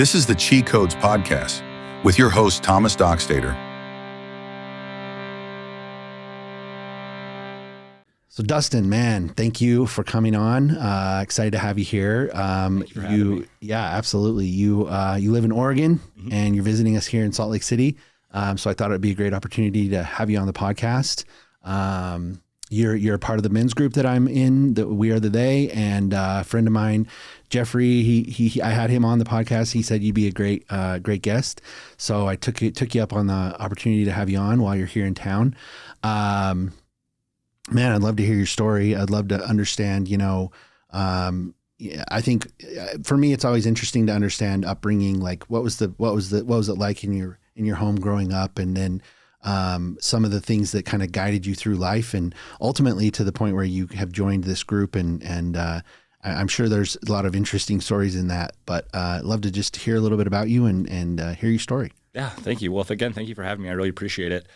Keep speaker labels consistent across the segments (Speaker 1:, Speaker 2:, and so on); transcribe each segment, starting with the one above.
Speaker 1: This is the Chi Codes Podcast with your host, Thomas Dockstader.
Speaker 2: So Dustin, man, thank you for coming on. Excited to have you here.
Speaker 3: Thanks for having me.
Speaker 2: Yeah, absolutely. You live in Oregon and you're visiting us here in Salt Lake City. So I thought it'd be a great opportunity to have you on the podcast. You're a part of the men's group that I'm in, that We Are the They, and a friend of mine, Jeffrey, I had him on the podcast. He said you'd be a great guest. So I took you up on the opportunity to have you on while you're here in town. Man, I'd love to hear your story. I'd love to understand, I think for me, it's always interesting to understand upbringing. Like what was it like in your home growing up? And then, some of the things that kind of guided you through life and ultimately to the point where you have joined this group. And I'm sure there's a lot of interesting stories in that, but, I'd love to just hear a little bit about you and hear your story.
Speaker 3: Yeah. Thank you. Well, again, thank you for having me. I really appreciate it.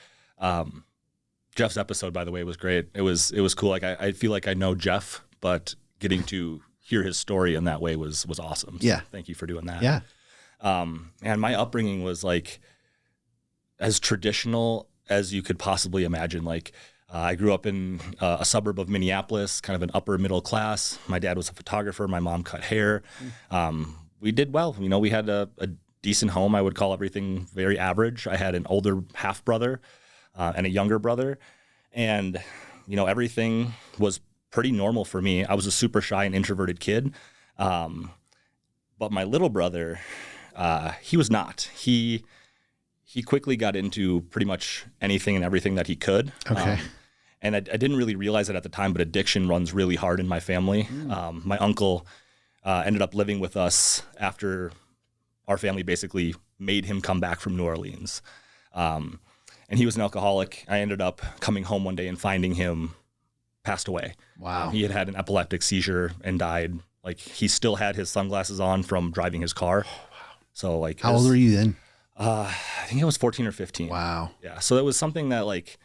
Speaker 3: Jeff's episode, by the way, was great. It was cool. Like I feel like I know Jeff, but getting to hear his story in that way was awesome. So
Speaker 2: yeah.
Speaker 3: Thank you for doing that.
Speaker 2: Yeah.
Speaker 3: And my upbringing was like as traditional as you could possibly imagine. Like I grew up in a suburb of Minneapolis, kind of an upper middle class. My dad was a photographer. My mom cut hair. We did well. We had a decent home. I would call everything very average. I had an older half brother and a younger brother. And, everything was pretty normal for me. I was a super shy and introverted kid. But my little brother, he was not. He quickly got into pretty much anything and everything that he could.
Speaker 2: Okay.
Speaker 3: And I didn't really realize it at the time, but addiction runs really hard in my family. My uncle ended up living with us after our family basically made him come back from New Orleans. And he was an alcoholic. I ended up coming home one day and finding him passed away.
Speaker 2: Wow.
Speaker 3: He had an epileptic seizure and died. Like he still had his sunglasses on from driving his car. Oh, wow. So like,
Speaker 2: how old were you then?
Speaker 3: I think it was 14 or 15.
Speaker 2: Wow.
Speaker 3: Yeah. So it was something that like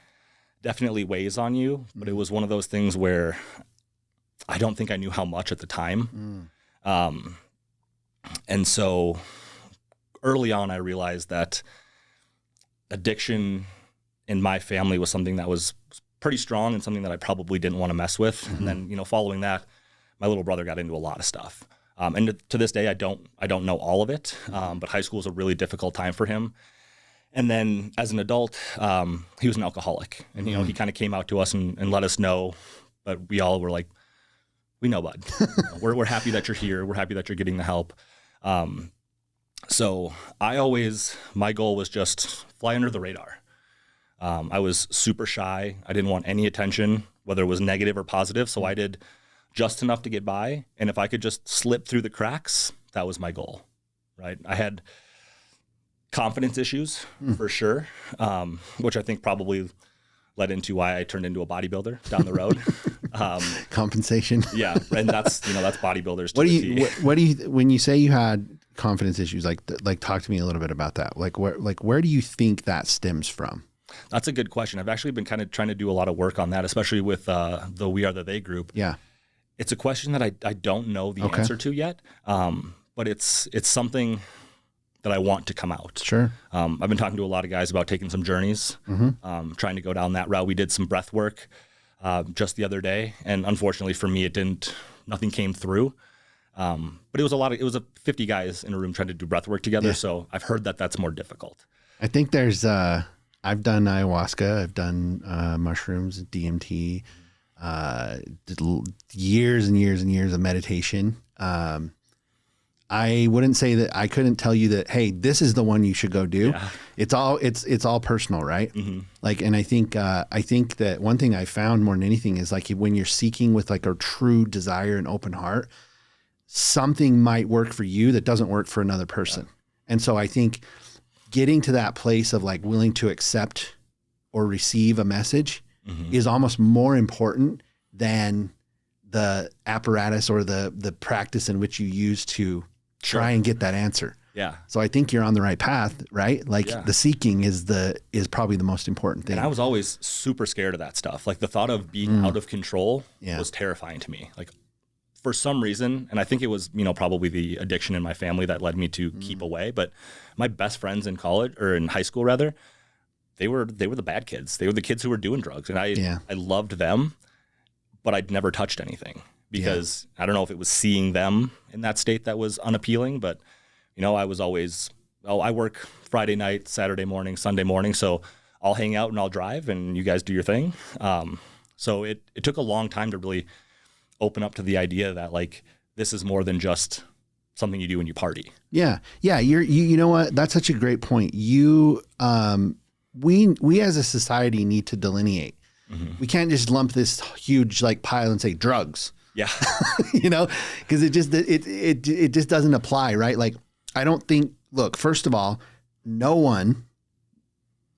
Speaker 3: definitely weighs on you, but it was one of those things where I don't think I knew how much at the time. And so early on, I realized that addiction in my family was something that was pretty strong and something that I probably didn't want to mess with. And then, following that, my little brother got into a lot of stuff. And to this day, I don't know all of it, but high school was a really difficult time for him. And then as an adult, he was an alcoholic. And, he kind of came out to us and let us know, but we all were like, we know, bud. We're happy that you're here. We're happy that you're getting the help. So my goal was just fly under the radar. I was super shy. I didn't want any attention, whether it was negative or positive. So I did just enough to get by. And if I could just slip through the cracks, that was my goal, right? I had confidence issues for sure, which I think probably led into why I turned into a bodybuilder down the road.
Speaker 2: Compensation.
Speaker 3: Yeah. And that's bodybuilders.
Speaker 2: What do you, when you say you had confidence issues, like talk to me a little bit about that. Where do you think that stems from?
Speaker 3: That's a good question. I've actually been kind of trying to do a lot of work on that, especially with the We Are the They group.
Speaker 2: Yeah.
Speaker 3: It's a question that I don't know the answer to yet, but it's something that I want to come out. Sure. I've been talking to a lot of guys about taking some journeys, trying to go down that route. We did some breath work just the other day, and unfortunately for me, nothing came through. But it was 50 guys in a room trying to do breath work together. Yeah. So I've heard that that's more difficult.
Speaker 2: I think there's, I've done ayahuasca, I've done mushrooms, DMT, did years and years and years of meditation. I wouldn't say that I couldn't tell you that, hey, this is the one you should go do. Yeah. It's all personal, right? Like, and I think that one thing I found more than anything is like when you're seeking with like a true desire and open heart, something might work for you that doesn't work for another person. Yeah. And so I think getting to that place of like willing to accept or receive a message is almost more important than the apparatus or the practice in which you use to try and get that answer.
Speaker 3: Yeah.
Speaker 2: So I think you're on the right path, right? Like the seeking is probably the most important thing.
Speaker 3: And I was always super scared of that stuff. Like the thought of being out of control was terrifying to me. Like for some reason, and I think it was, probably the addiction in my family that led me to keep away. But my best friends in college, or in high school rather, they were the bad kids. They were the kids who were doing drugs, and I loved them, but I'd never touched anything because I don't know if it was seeing them in that state that was unappealing. But I was always, I work Friday night, Saturday morning, Sunday morning, so I'll hang out and I'll drive, and you guys do your thing. So it took a long time to really open up to the idea that like this is more than just something you do when you party. Yeah.
Speaker 2: You know what? That's such a great point. We as a society need to delineate. We can't just lump this huge like pile and say drugs.
Speaker 3: Yeah.
Speaker 2: Because it just doesn't apply, right? Like I don't think. Look, first of all, no one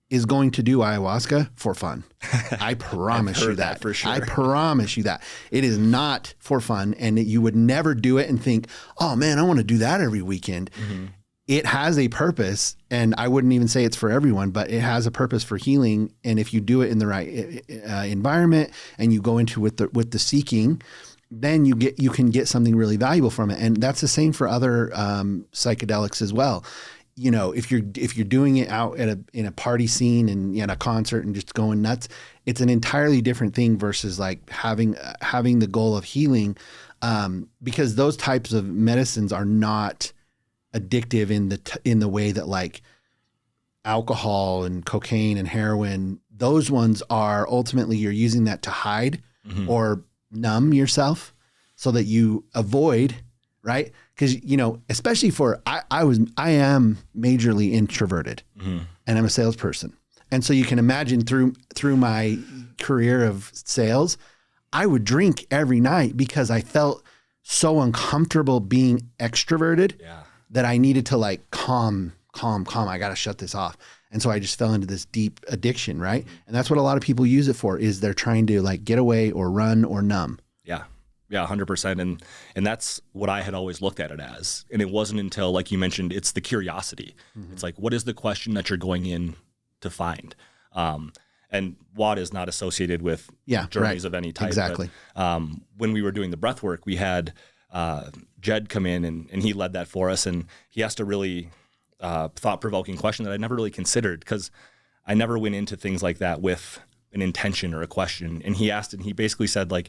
Speaker 2: is going to do ayahuasca for fun. I promise you that.
Speaker 3: For sure.
Speaker 2: I promise you that. It is not for fun, and you would never do it and think, oh man, I want to do that every weekend. It has a purpose, and I wouldn't even say it's for everyone, but it has a purpose for healing. And if you do it in the right environment and you go into with the seeking, then you can get something really valuable from it. And that's the same for other psychedelics as well. If you're doing it out in a party scene and at a concert and just going nuts, it's an entirely different thing versus like having the goal of healing, because those types of medicines are not addictive in the way that like alcohol and cocaine and heroin. Those ones are ultimately you're using that to hide or numb yourself so that you avoid. Right. Because, especially I am majorly introverted and I'm a salesperson. And so you can imagine through my career of sales, I would drink every night because I felt so uncomfortable being extroverted that I needed to like calm. I got to shut this off. And so I just fell into this deep addiction. Right. And that's what a lot of people use it for, is they're trying to like get away or run or numb.
Speaker 3: Yeah, 100%. And that's what I had always looked at it as. And it wasn't until, like you mentioned, it's the curiosity. It's like, what is the question that you're going in to find? And WOD is not associated with journeys of any type.
Speaker 2: Exactly.
Speaker 3: But, when we were doing the breath work, we had Jed come in and he led that for us. And he asked a really thought-provoking question that I never really considered, because I never went into things like that with an intention or a question. And he asked it, and he basically said, like,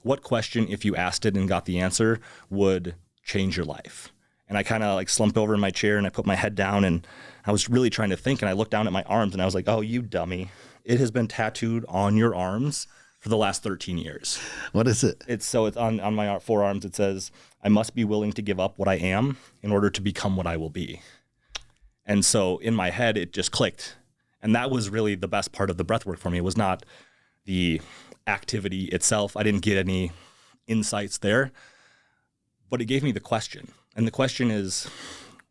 Speaker 3: what question, if you asked it and got the answer, would change your life? And I kind of like slumped over in my chair and I put my head down and I was really trying to think, and I looked down at my arms and I was like, oh, you dummy. It has been tattooed on your arms for the last 13 years.
Speaker 2: What is it?
Speaker 3: It's on my forearms. It says, I must be willing to give up what I am in order to become what I will be. And so in my head, it just clicked. And that was really the best part of the breath work for me. It was not the activity itself. I didn't get any insights there, but it gave me the question. And the question is,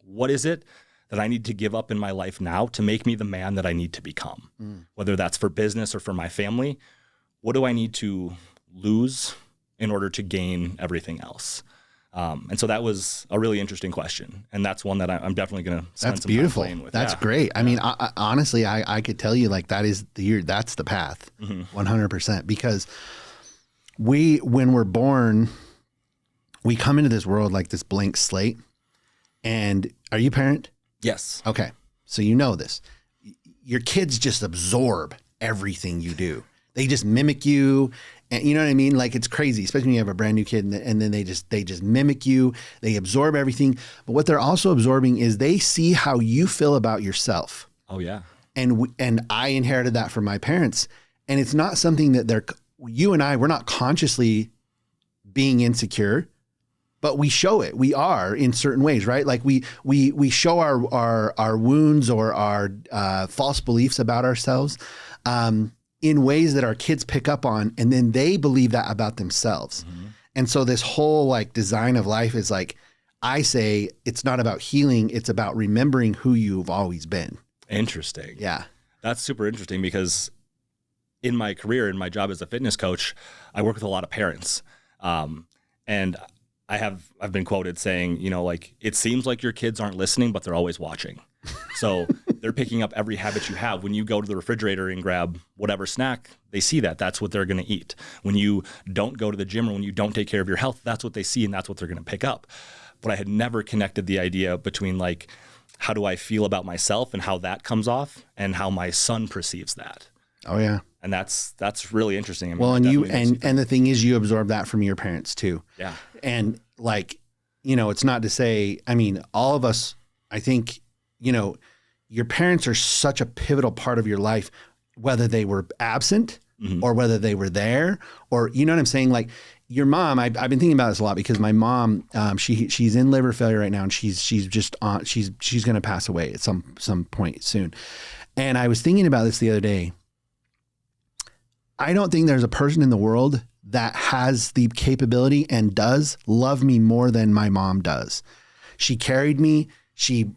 Speaker 3: what is it that I need to give up in my life now to make me the man that I need to become? Whether that's for business or for my family, what do I need to lose in order to gain everything else? And so that was a really interesting question. And that's one that I'm definitely going to spend some time playing with.
Speaker 2: That's great. I mean, honestly, I could tell you like that's the path 100%, because when we're born, we come into this world like this blank slate. And are you a parent?
Speaker 3: Yes.
Speaker 2: Okay. So you know this. Your kids just absorb everything you do. They just mimic you. And you know what I mean? Like, it's crazy, especially when you have a brand new kid and then they just mimic you. They absorb everything. But what they're also absorbing is they see how you feel about yourself.
Speaker 3: Oh, yeah.
Speaker 2: And I inherited that from my parents. And it's not something that you and I, we're not consciously being insecure, but we show it. We are in certain ways, right? Like we show our wounds or our false beliefs about ourselves in ways that our kids pick up on, and then they believe that about themselves. And so this whole like design of life is like, I say it's not about healing, it's about remembering who you've always been.
Speaker 3: Interesting.
Speaker 2: Yeah.
Speaker 3: That's super interesting, because in my career, in my job as a fitness coach, I work with a lot of parents. And I've been quoted saying, like, it seems like your kids aren't listening, but they're always watching. So they're picking up every habit you have. When you go to the refrigerator and grab whatever snack, they see that. That's what they're going to eat. When you don't go to the gym or when you don't take care of your health, that's what they see and that's what they're going to pick up. But I had never connected the idea between like, how do I feel about myself and how that comes off and how my son perceives that.
Speaker 2: Oh yeah.
Speaker 3: And that's really interesting. I mean,
Speaker 2: well, and the thing is you absorb that from your parents too.
Speaker 3: Yeah.
Speaker 2: And like, you know, it's not to say, I mean, all of us, I think, you know, your parents are such a pivotal part of your life, whether they were absent or whether they were there, or, you know what I'm saying? Like your mom, I've been thinking about this a lot because my mom, she's in liver failure right now and she's going to pass away at some point soon. And I was thinking about this the other day. I don't think there's a person in the world that has the capability and does love me more than my mom does. She carried me. She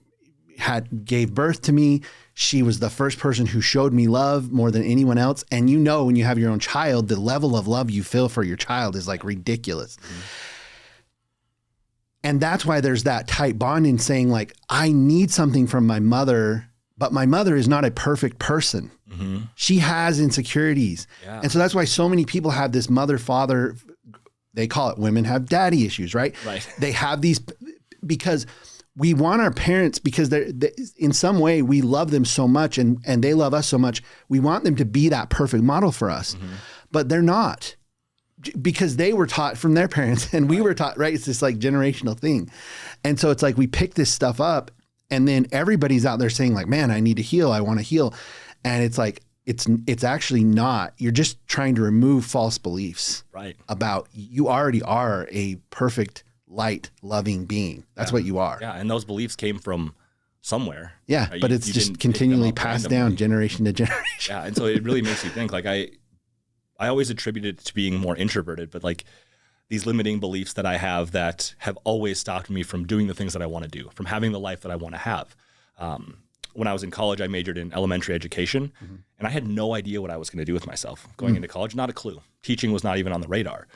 Speaker 2: gave birth to me. She was the first person who showed me love more than anyone else. And you know, when you have your own child, the level of love you feel for your child is like ridiculous. And that's why there's that tight bond in saying like, I need something from my mother, but my mother is not a perfect person. She has insecurities. Yeah. And so that's why so many people have this mother, father, they call it women have daddy issues, right? Right. They have these because we want our parents because they're in some way we love them so much and they love us so much. We want them to be that perfect model for us, but they're not because they were taught from their parents and we were taught, right? It's this like generational thing. And so it's like, we pick this stuff up and then everybody's out there saying like, man, I need to heal. I want to heal. And it's like, it's actually not, you're just trying to remove false beliefs about you already are a perfect, light, loving being. That's what you are.
Speaker 3: Yeah. And those beliefs came from somewhere.
Speaker 2: Yeah. But it's just continually passed down generation to generation.
Speaker 3: Yeah. And so it really makes you think like, I always attributed it to being more introverted, but like these limiting beliefs that I have that have always stopped me from doing the things that I want to do, from having the life that I want to have. When I was in college, I majored in elementary education, and I had no idea what I was going to do with myself going into college. Not a clue. Teaching was not even on the radar.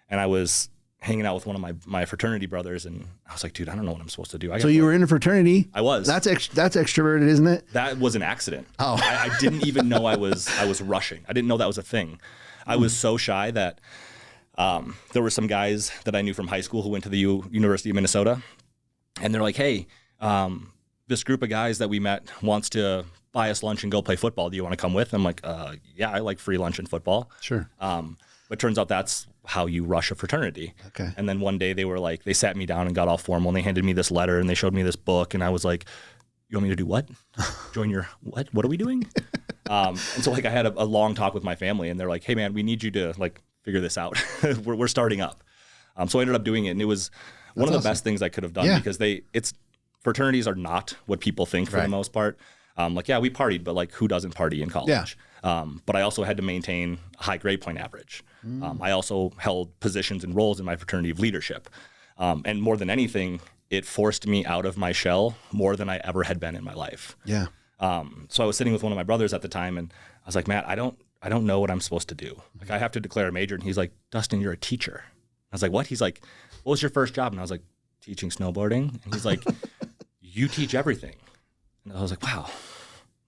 Speaker 3: And I was hanging out with one of my fraternity brothers, and I was like, dude, I don't know what I'm supposed to do.
Speaker 2: So you were in a fraternity?
Speaker 3: I was.
Speaker 2: That's extroverted, isn't it?
Speaker 3: That was an accident.
Speaker 2: Oh.
Speaker 3: I didn't even know I was rushing. I didn't know that was a thing. I was so shy that there were some guys that I knew from high school who went to the University of Minnesota, and they're like, hey, this group of guys that we met wants to buy us lunch and go play football. Do you want to come with? I'm like, yeah, I like free lunch and football.
Speaker 2: Sure.
Speaker 3: But turns out that's how you rush a fraternity. Okay. And then one day they were like, they sat me down and got all formal and they handed me this letter and they showed me this book. And I was like, you want me to do what? Join your what? What are we doing? And so like I had a long talk with my family and they're like, hey man, we need you to like figure this out. we're starting up. So I ended up doing it. And it was one of the best things I could have done because fraternities are not what people think for the most part. Like, yeah, we partied, but like who doesn't party in college? Yeah. But I also had to maintain a high grade point average. I also held positions and roles in my fraternity of leadership. And more than anything, it forced me out of my shell more than I ever had been in my life. Yeah. So I was sitting with one of my brothers at the time and I was like, Matt, I don't know what I'm supposed to do. Like I have to declare a major. And he's like, Dustin, you're a teacher. I was like, what? He's like, what was your first job? And I was like, teaching snowboarding. And he's like, you teach everything. And I was like, wow,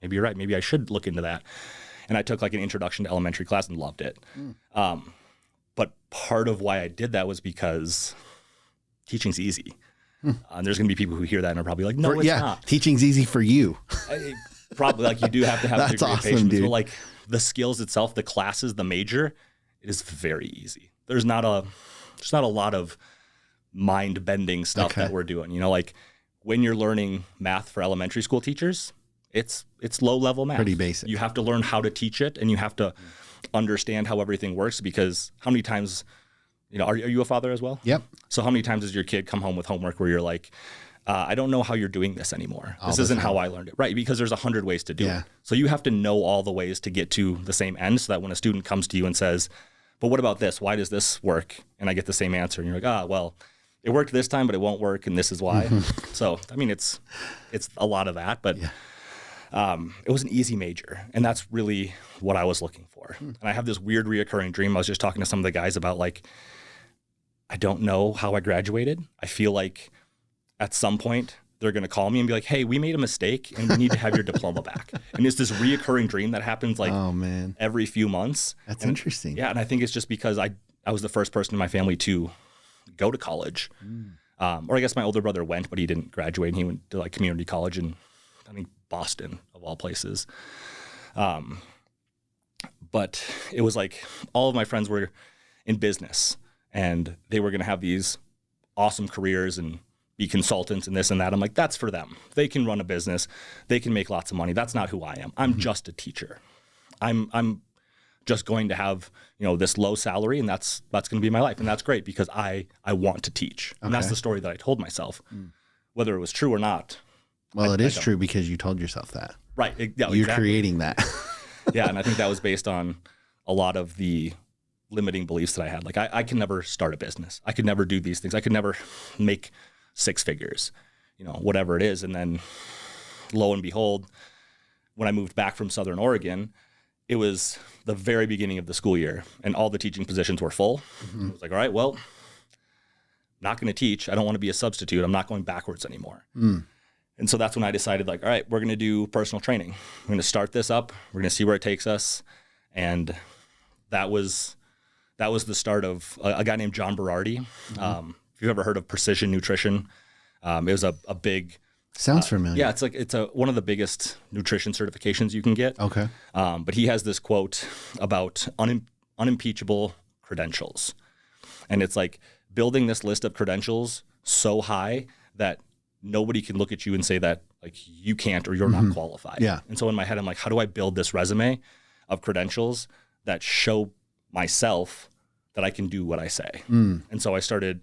Speaker 3: maybe you're right. Maybe I should look into that. And I took like an introduction to elementary class and loved it. But part of why I did that was because teaching's easy. And there's going to be people who hear that and are probably like, no, it's not.
Speaker 2: Teaching's easy for you.
Speaker 3: Probably like you do have to have a degree of
Speaker 2: awesome,
Speaker 3: patience.
Speaker 2: dude.
Speaker 3: But like the skills itself, the classes, the major, it is very easy. There's not a lot of mind bending stuff that we're doing. You know, like when you're learning math for elementary school teachers, it's low level math.
Speaker 2: Pretty basic.
Speaker 3: You have to learn how to teach it and you have to understand how everything works because how many times, you know, are you a father as well?
Speaker 2: Yep.
Speaker 3: So how many times does your kid come home with homework where you're like, I don't know how you're doing this anymore. This isn't how I learned it. Right. Because there's 100 ways to do it. So you have to know all the ways to get to the same end so that when a student comes to you and says, but what about this? Why does this work? And I get the same answer. And you're like, well, it worked this time, but it won't work. And this is why. So, I mean, it's a lot of that, but it was an easy major. And that's really what I was looking for. And I have this weird reoccurring dream. I was just talking to some of the guys about like, I don't know how I graduated. I feel like at some point they're going to call me and be like, hey, we made a mistake and we need to have your diploma back. And it's this reoccurring dream that happens like every few months.
Speaker 2: That's interesting.
Speaker 3: Yeah. And I think it's just because I was the first person in my family to go to college. Or I guess my older brother went, but he didn't graduate, and he went to like community college in, I think, Boston of all places. But it was like all of my friends were in business and they were going to have these awesome careers and be consultants and this and that. I'm like, that's for them. They can run a business. They can make lots of money. That's not who I am. I'm just a teacher. I'm just going to have, this low salary, and that's going to be my life. And that's great because I want to teach. And that's the story that I told myself, whether it was true or not.
Speaker 2: Well, it is true because you told yourself that.
Speaker 3: Right. Yeah,
Speaker 2: You're creating that.
Speaker 3: Yeah. And I think that was based on a lot of the limiting beliefs that I had. Like I can never start a business. I could never do these things. I could never make 6 figures, whatever it is. And then lo and behold, when I moved back from Southern Oregon, it was the very beginning of the school year and all the teaching positions were full. I was like, all right, well, I'm not going to teach. I don't want to be a substitute. I'm not going backwards anymore. And so that's when I decided, like, all right, we're going to do personal training. We're going to start this up. We're going to see where it takes us. And that was the start of a guy named John Berardi. If you've ever heard of Precision Nutrition, it was a big...
Speaker 2: Sounds familiar.
Speaker 3: Yeah, it's one of the biggest nutrition certifications you can get.
Speaker 2: Okay.
Speaker 3: But he has this quote about unimpeachable credentials. And it's like building this list of credentials so high that nobody can look at you and say that like you can't or you're not qualified.
Speaker 2: Yeah.
Speaker 3: And so in my head, I'm like, how do I build this resume of credentials that show myself that I can do what I say? And so I started,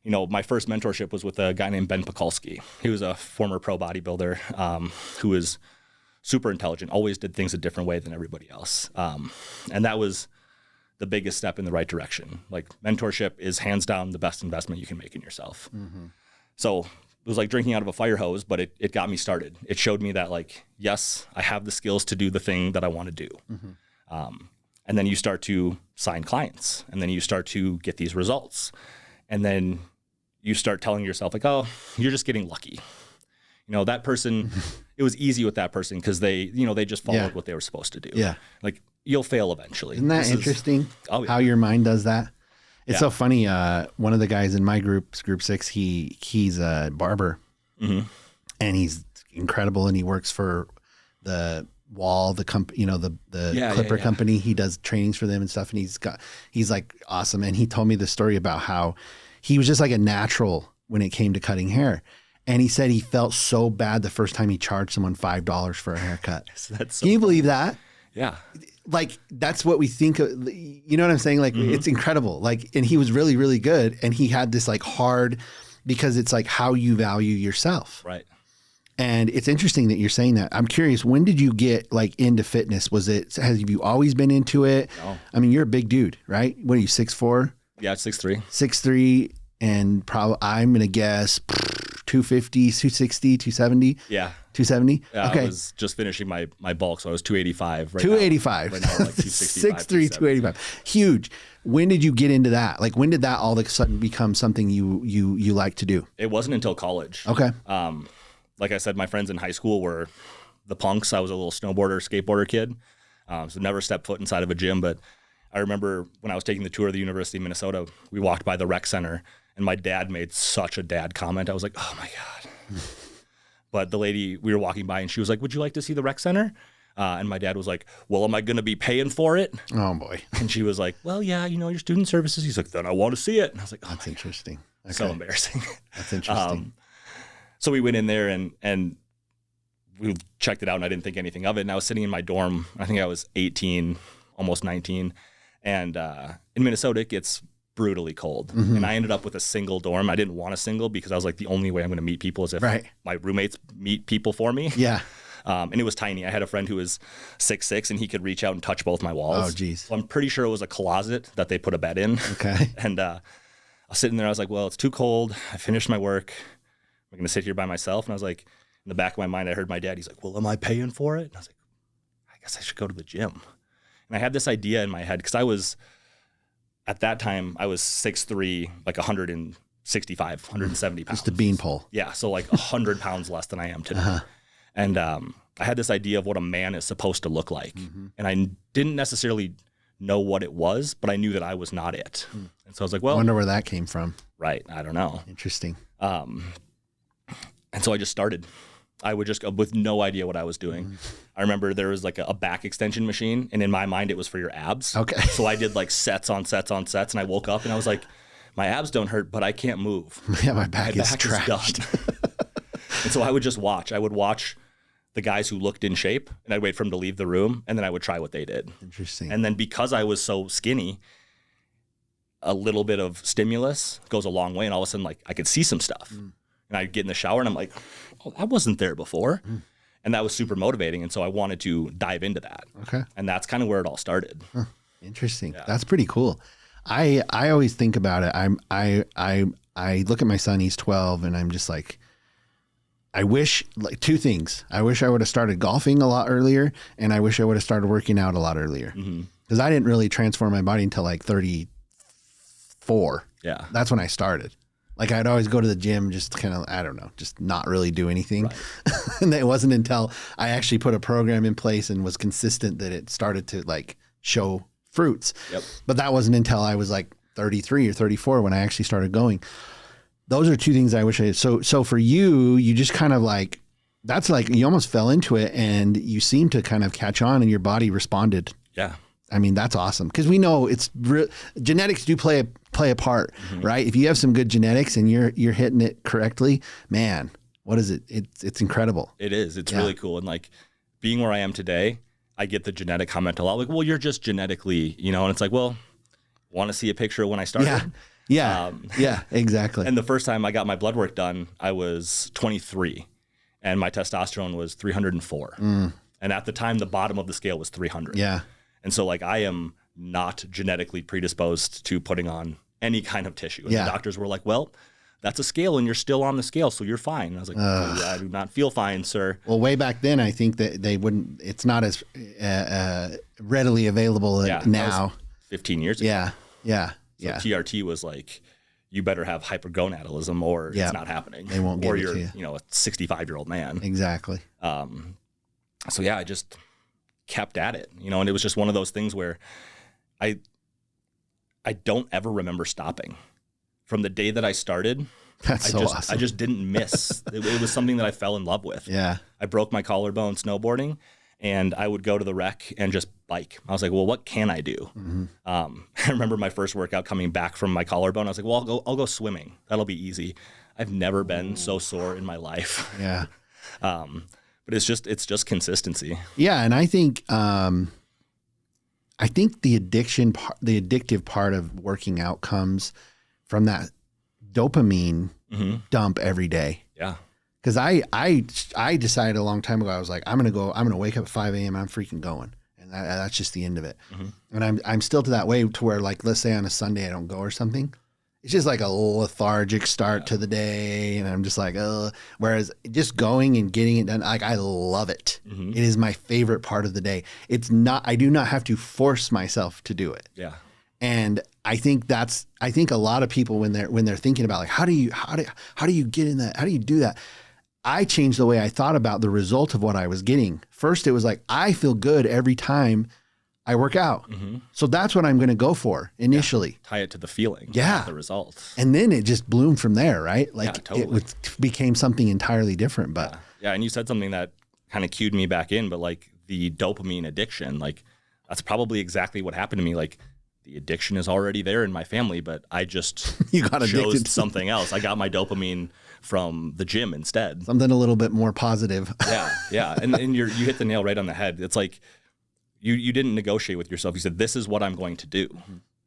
Speaker 3: my first mentorship was with a guy named Ben Pekulski. He was a former pro bodybuilder who was super intelligent, always did things a different way than everybody else. And that was the biggest step in the right direction. Like mentorship is hands down the best investment you can make in yourself. So it was like drinking out of a fire hose, but it got me started. It showed me that like, yes, I have the skills to do the thing that I want to do. And then you start to sign clients, and then you start to get these results. And then you start telling yourself like, oh, you're just getting lucky. That person, it was easy with that person because they just followed what they were supposed to do.
Speaker 2: Yeah.
Speaker 3: Like you'll fail eventually.
Speaker 2: Isn't that interesting? How your mind does that? It's so funny. One of the guys in my group 6, he's a barber and he's incredible. And he works for the Wall, the company, the clipper company. He does trainings for them and stuff. And he's like awesome. And he told me the story about how he was just like a natural when it came to cutting hair. And he said he felt so bad the first time he charged someone $5 for a haircut. Can you believe that?
Speaker 3: Yeah.
Speaker 2: Like, that's what we think of, you know what I'm saying? Like, it's incredible. Like, and he was really, really good. And he had this like hard, because it's like how you value yourself.
Speaker 3: Right.
Speaker 2: And it's interesting that you're saying that. I'm curious, when did you have you always been into it?
Speaker 3: No.
Speaker 2: I mean, you're a big dude, right? What are you, 6'4"?
Speaker 3: Yeah, 6'3".
Speaker 2: 6'3", and probably, I'm going to guess 250, 260, 270.
Speaker 3: Yeah.
Speaker 2: 270?
Speaker 3: Yeah,
Speaker 2: okay.
Speaker 3: I was just finishing my bulk, so I was 285.
Speaker 2: 285.
Speaker 3: Right now, like 265.
Speaker 2: 6'3", 285. Huge. When did you get into that? Like, when did that all of a sudden become something you like to do?
Speaker 3: It wasn't until college.
Speaker 2: Okay.
Speaker 3: Like I said, my friends in high school were the punks. I was a little snowboarder, skateboarder kid. So never stepped foot inside of a gym. But I remember when I was taking the tour of the University of Minnesota, we walked by the rec center and my dad made such a dad comment. I was like, oh my God. But the lady, we were walking by and she was like, would you like to see the rec center? And my dad was like, well, am I going to be paying for it?
Speaker 2: Oh boy.
Speaker 3: And she was like, well, yeah, your student services. He's like, then I want to see it. And I was like, oh,
Speaker 2: that's interesting. Okay.
Speaker 3: So embarrassing.
Speaker 2: That's interesting.
Speaker 3: So we went in there and we checked it out and I didn't think anything of it. And I was sitting in my dorm. I think I was 18, almost 19. And in Minnesota, it gets brutally cold. And I ended up with a single dorm. I didn't want a single because I was like, the only way I'm going to meet people is if my roommates meet people for me.
Speaker 2: Yeah.
Speaker 3: And it was tiny. I had a friend who was 6'6", and he could reach out and touch both my walls.
Speaker 2: Oh, geez.
Speaker 3: So I'm pretty sure it was a closet that they put a bed in.
Speaker 2: Okay.
Speaker 3: And I was sitting there. I was like, well, it's too cold. I finished my work. I'm going to sit here by myself. And I was like, in the back of my mind, I heard my dad. He's like, well, am I paying for it? And I was like, I guess I should go to the gym. And I had this idea in my head because at that time, I was 6'3", like 160 170 pounds.
Speaker 2: Just a beanpole.
Speaker 3: Yeah. So like 100 pounds less than I am today. And I had this idea of what a man is supposed to look like. And I didn't necessarily know what it was, but I knew that I was not it. And so I was like, well,
Speaker 2: I wonder where that came from.
Speaker 3: Right. I don't know.
Speaker 2: Interesting.
Speaker 3: And so I just started. I would just, with no idea what I was doing. I remember there was like a back extension machine, and in my mind it was for your abs.
Speaker 2: Okay.
Speaker 3: So I did like sets on sets on sets, and I woke up and I was like, my abs don't hurt, but I can't move.
Speaker 2: Yeah, my back is trashed.
Speaker 3: done. And so I would just watch. I would watch the guys who looked in shape, and I'd wait for them to leave the room, and then I would try what they did.
Speaker 2: Interesting.
Speaker 3: And then because I was so skinny, a little bit of stimulus goes a long way, and all of a sudden, like, I could see some stuff. And I'd get in the shower, and I'm like, oh, that wasn't there before. And that was super motivating, and so I wanted to dive into that.
Speaker 2: Okay.
Speaker 3: And that's kind of where it all started.
Speaker 2: Interesting. Yeah. That's pretty cool. I always think about it. I look at my son, he's 12, and I'm just like, I wish, like, two things. I wish I would have started golfing a lot earlier, and I wish I would have started working out a lot earlier. Because I didn't really transform my body until like 34.
Speaker 3: Yeah.
Speaker 2: That's when I started. Like, I'd always go to the gym, just kind of, I don't know, just not really do anything. Right. And it wasn't until I actually put a program in place and was consistent that it started to like show fruits. Yep. But that wasn't until I was like 33 or 34 when I actually started going. Those are two things I wish I had. So for you just kind of like, that's like, you almost fell into it and you seem to kind of catch on and your body responded.
Speaker 3: Yeah.
Speaker 2: I mean, that's awesome. Cause we know genetics do play a part, right? If you have some good genetics and you're hitting it correctly, man, what is it? It's incredible.
Speaker 3: It is. It's really cool. And like being where I am today, I get the genetic comment a lot. Like, well, you're just genetically, and it's like, well, want to see a picture of when I started?
Speaker 2: Yeah. Yeah, exactly.
Speaker 3: And the first time I got my blood work done, I was 23 and my testosterone was 304. And at the time, the bottom of the scale was 300.
Speaker 2: Yeah.
Speaker 3: And so like I am not genetically predisposed to putting on any kind of tissue. And the doctors were like, well, that's a scale and you're still on the scale, so you're fine. And I was like, I do not feel fine, sir.
Speaker 2: Well, way back then, I think that it's not as readily available now.
Speaker 3: 15 years ago.
Speaker 2: Yeah.
Speaker 3: So TRT was like, you better have hypergonadalism or it's not happening.
Speaker 2: They won't give it to
Speaker 3: you. A 65-year-old man.
Speaker 2: Exactly.
Speaker 3: So yeah, I just kept at it, and it was just one of those things where I don't ever remember stopping. From the day that I started,
Speaker 2: awesome.
Speaker 3: I just didn't miss. It was something that I fell in love with.
Speaker 2: Yeah.
Speaker 3: I broke my collarbone snowboarding, and I would go to the rec and just bike. I was like, well, what can I do? I remember my first workout coming back from my collarbone. I was like, well, I'll go swimming. That'll be easy. I've never been so sore in my life.
Speaker 2: Yeah.
Speaker 3: But it's just consistency.
Speaker 2: Yeah, and I think the addictive part of working out comes from that dopamine dump every day. Yeah. Because I decided a long time ago, I was like, I'm gonna wake up at 5 a.m. I'm freaking going, and that's just the end of it. And I'm still to that way to where, like, let's say on a Sunday I don't go or something. It's just like a lethargic start to the day, and I'm just like, whereas just going and getting it done, like, I love it. It is my favorite part of the day. I do not have to force myself to do it. Yeah. And I think a lot of people when they're thinking about like, how do you get in that? How do you do that? I changed the way I thought about the result of what I was getting. First, it was like, I feel good every time I work out. So that's what I'm going to go for initially.
Speaker 3: Yeah. Tie it to the feeling.
Speaker 2: Yeah.
Speaker 3: The results.
Speaker 2: And then it just bloomed from there, right? Like
Speaker 3: totally.
Speaker 2: It became something entirely different. But
Speaker 3: yeah. And you said something that kind of cued me back in, but like the dopamine addiction, like that's probably exactly what happened to me. Like the addiction is already there in my family, but I just chose something else. I got my dopamine from the gym instead.
Speaker 2: Something a little bit more positive.
Speaker 3: Yeah. And you hit the nail right on the head. It's like, you didn't negotiate with yourself. You said, this is what I'm going to do.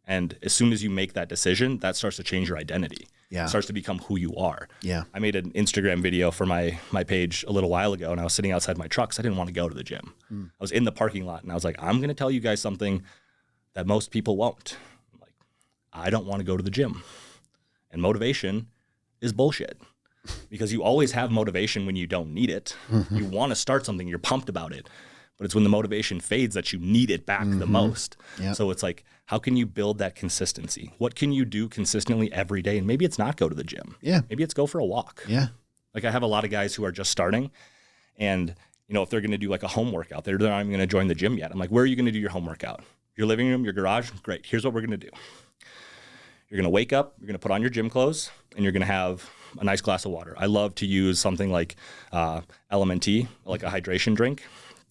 Speaker 3: And as soon as you make that decision, that starts to change your identity. Yeah. It starts to become who you are. Yeah. I made an Instagram video for my page a little while ago, and I was sitting outside my truck because I didn't want to go to the gym. I was in the parking lot, and I was like, I'm going to tell you guys something that most people won't. I'm like, I don't want to go to the gym. And motivation is bullshit. Because you always have motivation when you don't need it. You want to start something, you're pumped about it. but it's when the motivation fades that you need it back the most.
Speaker 2: Yep.
Speaker 3: So it's like, how can you build that consistency? What can you do consistently every day? And maybe it's not go to the gym.
Speaker 2: Yeah.
Speaker 3: Maybe it's go for a walk.
Speaker 2: Yeah.
Speaker 3: Like I have a lot of guys who are just starting, and if they're going to do like a home workout, they're not even going to join the gym yet. I'm like, where are you going to do your home workout? Your living room, your garage? Great. Here's what we're going to do. You're going to wake up, you're going to put on your gym clothes, and you're going to have a nice glass of water. I love to use something like LMNT, like a hydration drink.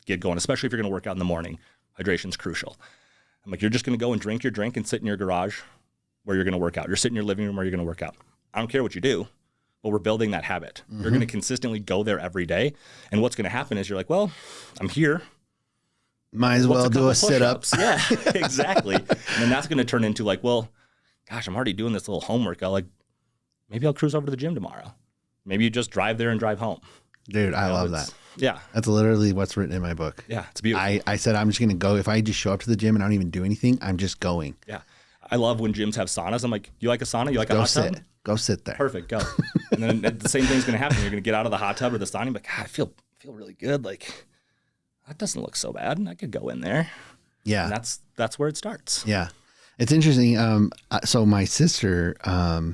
Speaker 3: Get going, especially if you're going to work out in the morning. Hydration's crucial. I'm like, you're just going to go and drink your drink and sit in your garage where you're going to work out. You're sitting in your living room where you're going to work out. I don't care what you do, but we're building that habit. You're going to consistently go there every day. And what's going to happen is you're like, well, I'm here.
Speaker 2: Might as well do a sit-up.
Speaker 3: Yeah, exactly. And then that's going to turn into like, well, gosh, I'm already doing this little home workout. Like, maybe I'll cruise over to the gym tomorrow. Maybe you just drive there and drive home.
Speaker 2: Dude, I love that.
Speaker 3: Yeah.
Speaker 2: That's literally what's written in my book.
Speaker 3: Yeah, it's beautiful.
Speaker 2: I said, I'm just going to go. If I just show up to the gym and I don't even do anything, I'm just going.
Speaker 3: Yeah. I love when gyms have saunas. I'm like, you like a sauna? You like a hot tub?
Speaker 2: Go sit there.
Speaker 3: Perfect, go. And then the same thing's going to happen. You're going to get out of the hot tub or the sauna and be like, God, I feel really good. Like, that doesn't look so bad. I could go in there.
Speaker 2: Yeah.
Speaker 3: And that's where it starts.
Speaker 2: Yeah. It's interesting. So my sister, I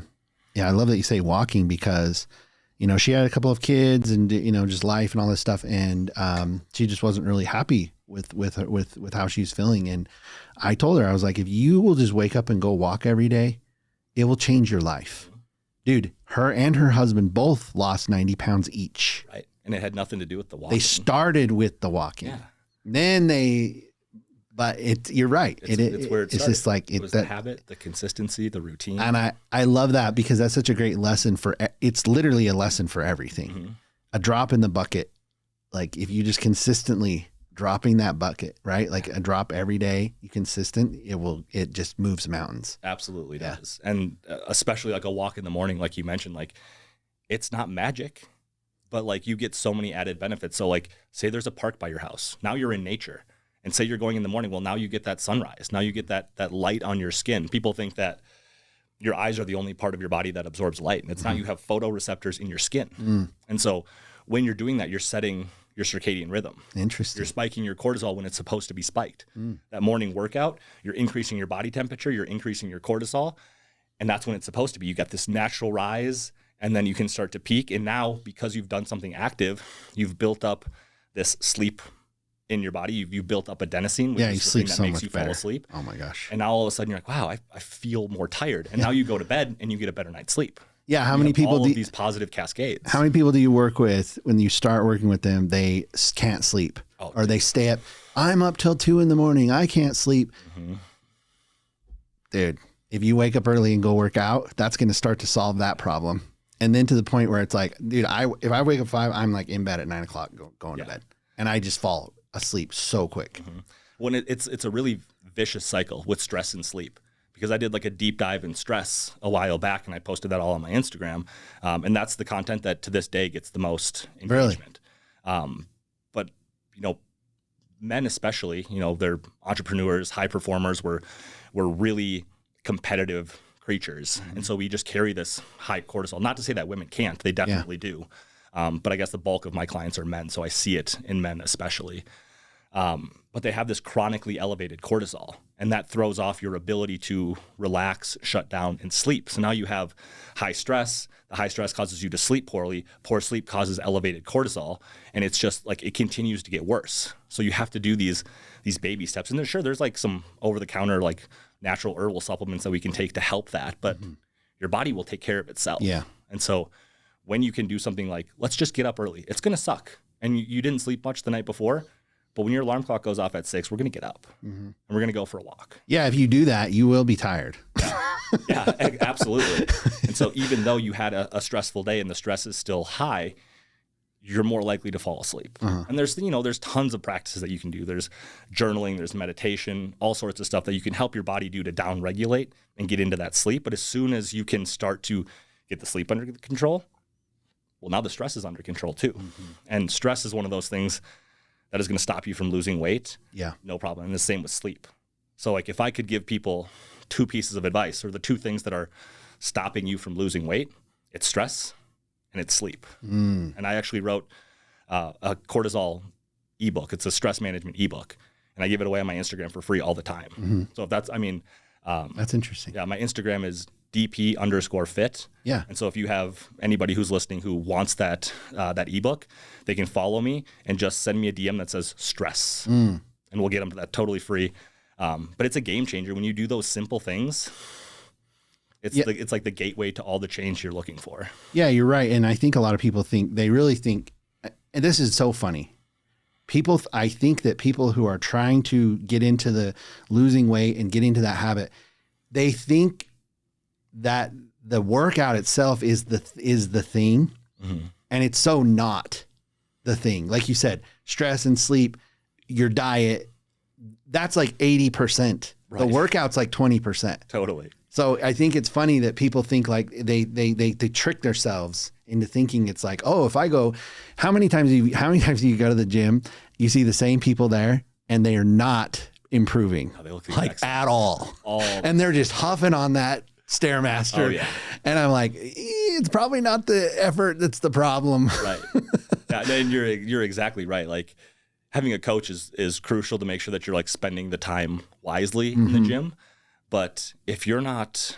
Speaker 2: love that you say walking because, she had a couple of kids and, just life and all this stuff. And she just wasn't really happy with how she's feeling. And I told her, I was like, if you will just wake up and go walk every day, it will change your life. Dude, her and her husband both lost 90 pounds each.
Speaker 3: Right. And it had nothing to do with the walking.
Speaker 2: They started with the walking.
Speaker 3: Yeah.
Speaker 2: Then you're right.
Speaker 3: It's where it started.
Speaker 2: It's just like
Speaker 3: it was the habit, the consistency, the routine.
Speaker 2: And I love that because that's such a great lesson it's literally a lesson for everything.
Speaker 3: Mm-hmm.
Speaker 2: A drop in the bucket. Like if you just consistently dropping that bucket, right? Like a drop every day, you consistent, it just moves mountains.
Speaker 3: Absolutely does. And especially like a walk in the morning, like you mentioned, like it's not magic, but like you get so many added benefits. So like say there's a park by your house. Now you're in nature. And say you're going in the morning. Well, now you get that sunrise. Now you get that light on your skin. People think that your eyes are the only part of your body that absorbs light. And it's not. You have photoreceptors in your skin. And so when you're doing that, you're setting your circadian rhythm.
Speaker 2: Interesting.
Speaker 3: You're spiking your cortisol when it's supposed to be spiked. That morning workout, you're increasing your body temperature. You're increasing your cortisol. And that's when it's supposed to be. You get this natural rise. And then you can start to peak. And now, because you've done something active, you've built up this sleep in your body. You've built up adenosine, which is the thing that makes you fall asleep.
Speaker 2: Oh my gosh.
Speaker 3: And now all of a sudden you're like, wow, I feel more tired. And now you go to bed and you get a better night's sleep.
Speaker 2: Yeah. How many people
Speaker 3: all of these positive cascades.
Speaker 2: How many people do you work with when you start working with them, they can't sleep or they stay up? I'm up till 2 a.m. I can't sleep. Dude, if you wake up early and go work out, that's going to start to solve that problem. And then to the point where it's like, dude, if I wake up 5, I'm like in bed at 9 o'clock going to bed and I just fall asleep so quick.
Speaker 3: When it's a really vicious cycle with stress and sleep, because I did like a deep dive in stress a while back and I posted that all on my Instagram. And that's the content that to this day gets the most engagement. But men especially, they're entrepreneurs, high performers, we're really competitive creatures. And so we just carry this high cortisol. Not to say that women can't, they definitely do. But I guess the bulk of my clients are men, so I see it in men especially. But they have this chronically elevated cortisol, and that throws off your ability to relax, shut down, and sleep. So now you have high stress. The high stress causes you to sleep poorly. Poor sleep causes elevated cortisol, and it's just like it continues to get worse. So you have to do these baby steps. And there's like some over-the-counter like natural herbal supplements that we can take to help that, but your body will take care of itself.
Speaker 2: Yeah.
Speaker 3: And so when you can do something like, let's just get up early. It's going to suck. And you didn't sleep much the night before, but when your alarm clock goes off at 6, we're going to get up and we're going to go for a walk.
Speaker 2: Yeah. If you do that, you will be tired.
Speaker 3: Yeah, absolutely. And so even though you had a stressful day and the stress is still high, you're more likely to fall asleep. And there's tons of practices that you can do. There's journaling, there's meditation, all sorts of stuff that you can help your body do to down-regulate and get into that sleep. But as soon as you can start to get the sleep under control, well, now the stress is under control too. And stress is one of those things that is going to stop you from losing weight.
Speaker 2: Yeah.
Speaker 3: No problem. And the same with sleep. So like if I could give people 2 pieces of advice, or the 2 things that are stopping you from losing weight, it's stress and it's sleep. And I actually wrote a cortisol ebook. It's a stress management ebook. And I give it away on my Instagram for free all the time. So if that's,
Speaker 2: that's interesting.
Speaker 3: Yeah, my Instagram is DP_fit.
Speaker 2: Yeah.
Speaker 3: And so if you have anybody who's listening who wants that ebook, they can follow me and just send me a DM that says stress. And we'll get them to that totally free. But it's a game changer when you do those simple things. It's like the gateway to all the change you're looking for.
Speaker 2: Yeah, you're right. And I think a lot of people really think, and this is so funny. I think that people who are trying to get into the losing weight and get into that habit, they think that the workout itself is the thing. And it's so not the thing. Like you said, stress and sleep, your diet, that's like 80%. Right. The workout's like 20%.
Speaker 3: Totally.
Speaker 2: So I think it's funny that people think like they trick themselves into thinking it's like, oh, if I go, how many times do you go to the gym, you see the same people there and they are not improving
Speaker 3: they look
Speaker 2: like at all. And they're just huffing on that Stairmaster.
Speaker 3: Oh, yeah.
Speaker 2: And I'm like, it's probably not the effort that's the problem.
Speaker 3: Right. Yeah, and you're exactly right. Like having a coach is crucial to make sure that you're like spending the time wisely in the gym. But if you're not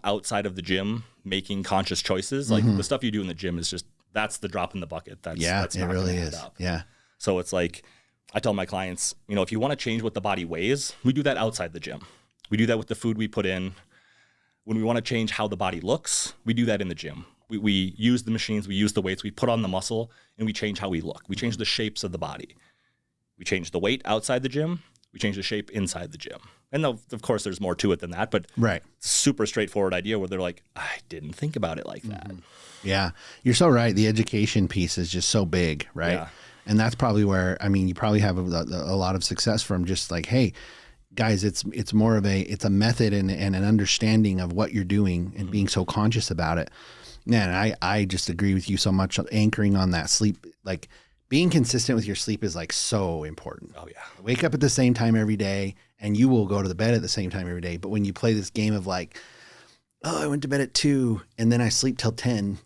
Speaker 3: outside of the gym making conscious choices, like the stuff you do in the gym is just, that's the drop in the bucket. That's
Speaker 2: it
Speaker 3: not
Speaker 2: really
Speaker 3: gonna
Speaker 2: is.
Speaker 3: add up.
Speaker 2: Yeah.
Speaker 3: So it's like, I tell my clients, if you want to change what the body weighs, we do that outside the gym. We do that with the food we put in. When we want to change how the body looks, we do that in the gym. We use the machines, we use the weights, we put on the muscle, and we change how we look. We change the shapes of the body. We change the weight outside the gym. We change the shape inside the gym. And of course, there's more to it than that, but
Speaker 2: right.
Speaker 3: It's a super straightforward idea where they're like, I didn't think about it like that.
Speaker 2: Yeah, you're so right. The education piece is just so big, right?
Speaker 3: Yeah.
Speaker 2: And that's probably where, you probably have a lot of success from just like, hey, guys, it's more of it's a method and an understanding of what you're doing and being so conscious about it. Man, I just agree with you so much. Anchoring on that sleep, like being consistent with your sleep is like so important.
Speaker 3: Oh yeah.
Speaker 2: Wake up at the same time every day and you will go to the bed at the same time every day. But when you play this game of like, oh, I went to bed at 2 and then I sleep till 10.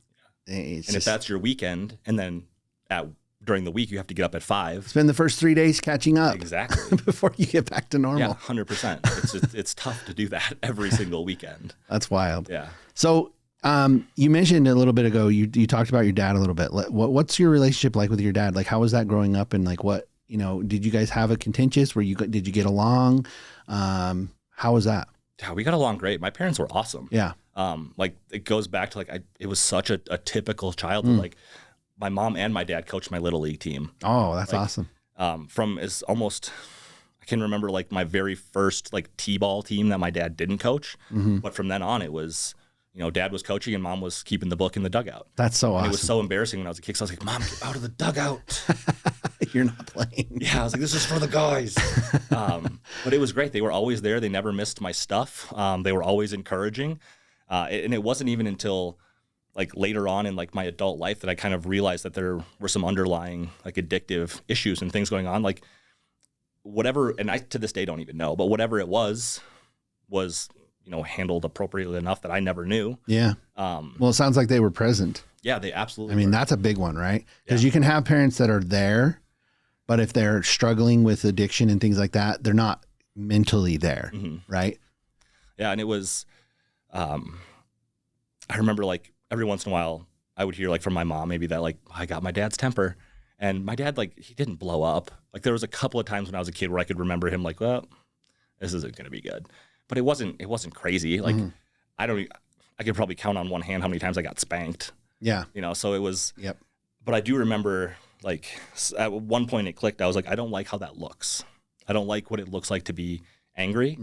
Speaker 3: If that's your weekend and then during the week you have to get up at 5.
Speaker 2: Spend the first 3 days catching up.
Speaker 3: Exactly.
Speaker 2: Before you get back to normal.
Speaker 3: Yeah, 100%. It's tough to do that every single weekend.
Speaker 2: That's wild.
Speaker 3: Yeah.
Speaker 2: So you mentioned a little bit ago, you talked about your dad a little bit. What's your relationship like with your dad? Like, how was that growing up? And like, what, did you guys have a contentious? Did you get along? How was that?
Speaker 3: Yeah, we got along great. My parents were awesome.
Speaker 2: Yeah.
Speaker 3: Like it goes back to like, it was such a typical childhood. Like my mom and my dad coached my little league team.
Speaker 2: Oh, that's awesome.
Speaker 3: I can remember like my very first like T-ball team that my dad didn't coach. But from then on it was, dad was coaching and mom was keeping the book in the dugout.
Speaker 2: That's so awesome.
Speaker 3: It was so embarrassing when I was a kid. So I was like, Mom, get out of the dugout.
Speaker 2: You're not playing.
Speaker 3: Yeah, I was like, this is for the guys. But it was great. They were always there. They never missed my stuff. They were always encouraging. And it wasn't even until like later on in like my adult life that I kind of realized that there were some underlying like addictive issues and things going on. Like whatever, and I to this day don't even know, but whatever it was handled appropriately enough that I never knew.
Speaker 2: Yeah. Well, it sounds like they were present.
Speaker 3: Yeah, they absolutely were.
Speaker 2: That's a big one, right? Because you can have parents that are there, but if they're struggling with addiction and things like that, they're not mentally there, right? Yeah,
Speaker 3: and it was, I remember like every once in a while I would hear like from my mom maybe that like, I got my dad's temper. And my dad, like, he didn't blow up. Like there was a couple of times when I was a kid where I could remember him like, well, this isn't going to be good. But it wasn't crazy. Like I could probably count on one hand how many times I got spanked.
Speaker 2: Yeah.
Speaker 3: So it was,
Speaker 2: yep.
Speaker 3: But I do remember like at one point it clicked. I was like, I don't like how that looks. I don't like what it looks like to be angry.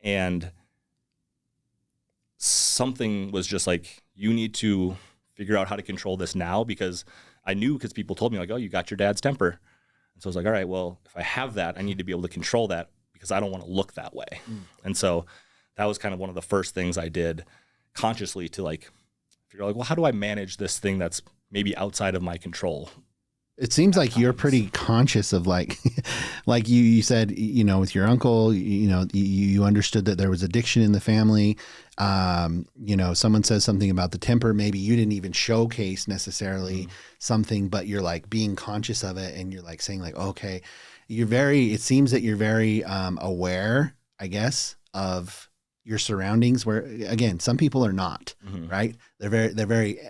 Speaker 3: And something was just like, you need to figure out how to control this now, because I knew, because people told me like, oh, you got your dad's temper. And so I was like, all right, well, if I have that, I need to be able to control that because I don't want to look that way. And so that was kind of one of the first things I did consciously to like figure out like, well, how do I manage this thing that's maybe outside of my control?
Speaker 2: It seems like you're pretty conscious of like, like you said, with your uncle, you understood that there was addiction in the family. Someone says something about the temper. Maybe you didn't even showcase necessarily something, but you're like being conscious of it. And you're like saying like, okay, it seems that you're very aware, I guess, of your surroundings where, again, some people are not, right? They're very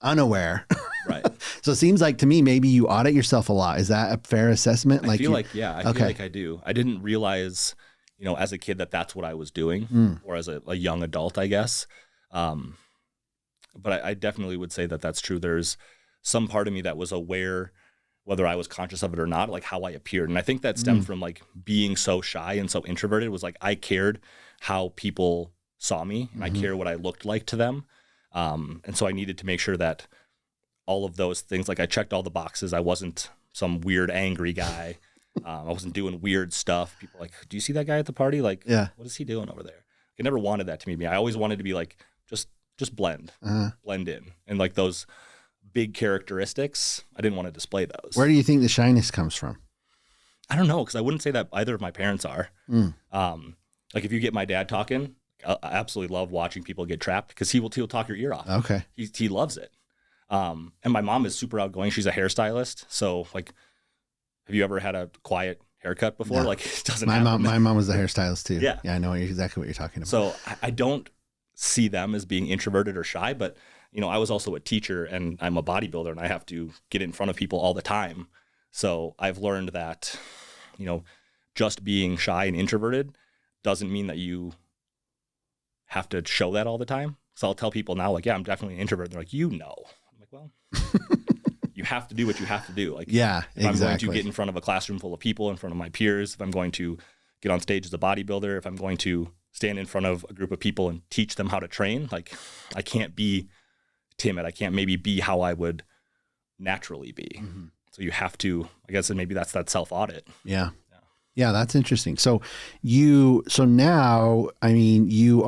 Speaker 2: unaware.
Speaker 3: Right.
Speaker 2: So it seems like to me, maybe you audit yourself a lot. Is that a fair assessment?
Speaker 3: I feel like I do. I didn't realize, as a kid that's what I was doing or as a young adult, I guess. But I definitely would say that that's true. There's some part of me that was aware, whether I was conscious of it or not, like how I appeared. And I think that stemmed from like being so shy and so introverted. It was like, I cared how people saw me and I cared what I looked like to them. And so I needed to make sure that all of those things, like I checked all the boxes. I wasn't some weird, angry guy. I wasn't doing weird stuff. People were like, do you see that guy at the party? Like, what is he doing over there? I never wanted that to be me. I always wanted to be like, just blend in. And like those big characteristics, I didn't want to display those.
Speaker 2: Where do you think the shyness comes from?
Speaker 3: I don't know, because I wouldn't say that either of my parents are. Like if you get my dad talking, I absolutely love watching people get trapped because he'll talk your ear off.
Speaker 2: Okay.
Speaker 3: He loves it. And my mom is super outgoing. She's a hairstylist. So like, have you ever had a quiet haircut before? No. Like it doesn't happen.
Speaker 2: My mom was a hairstylist too.
Speaker 3: Yeah.
Speaker 2: I know exactly what you're talking about.
Speaker 3: So I don't see them as being introverted or shy, but I was also a teacher and I'm a bodybuilder and I have to get in front of people all the time. So I've learned that, just being shy and introverted doesn't mean that you have to show that all the time. So I'll tell people now, like, yeah, I'm definitely an introvert. They're like, I'm like, well, you have to do what you have to do. Like,
Speaker 2: yeah,
Speaker 3: if I'm going to get in front of a classroom full of people, in front of my peers, if I'm going to get on stage as a bodybuilder, if I'm going to stand in front of a group of people and teach them how to train, like I can't be timid. I can't maybe be how I would naturally be. So you have to, I guess, and maybe that's that self-audit.
Speaker 2: Yeah. Yeah, that's interesting. So now, I mean, you